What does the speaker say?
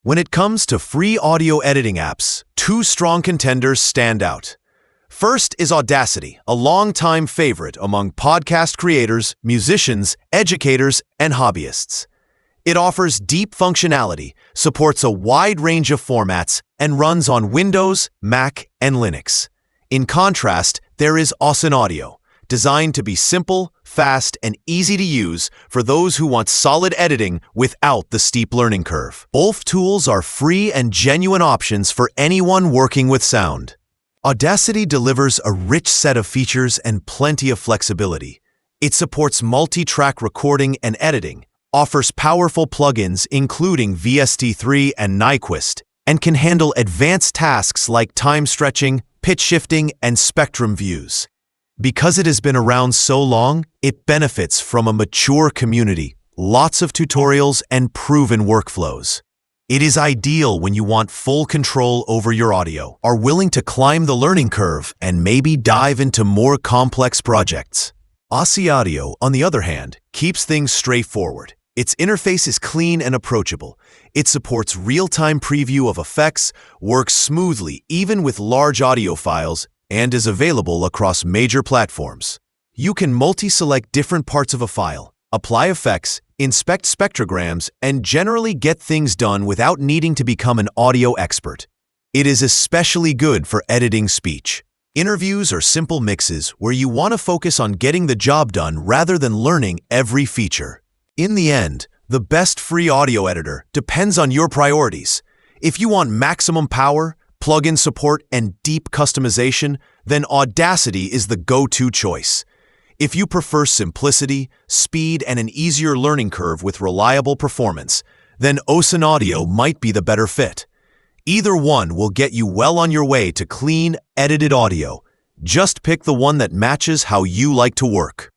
When it comes to free audio editing apps, two strong contenders stand out. First is Audacity, a longtime favorite among podcast creators, musicians, educators, and hobbyists. It offers deep functionality, supports a wide range of formats, and runs on Windows, Mac, and Linux. In contrast, there is Ocenaudio, designed to be simple, fast, and easy to use for those who want solid editing without the steep learning curve. Both tools are free and genuine options for anyone working with sound. Audacity delivers a rich set of features and plenty of flexibility. It supports multi-track recording and editing, offers powerful plugins including VST3 and Nyquist, and can handle advanced tasks like time stretching, pitch shifting, and spectrum views. Because it has been around so long, it benefits from a mature community, lots of tutorials, and proven workflows. It is ideal when you want full control over your audio, are willing to climb the learning curve, and maybe dive into more complex projects. Ocenaudio, on the other hand, keeps things straightforward. Its interface is clean and approachable. It supports real-time preview of effects, works smoothly even with large audio files, and is available across major platforms. You can multi-select different parts of a file, apply effects, inspect spectrograms, and generally get things done without needing to become an audio expert. It is especially good for editing speech, interviews, or simple mixes where you want to focus on getting the job done rather than learning every feature. In the end, the best free audio editor depends on your priorities. If you want maximum power, plugin support, and deep customization, then Audacity is the go-to choice. If you prefer simplicity, speed, and an easier learning curve with reliable performance, then Ocenaudio might be the better fit. Either one will get you well on your way to clean, edited audio. Just pick the one that matches how you like to work.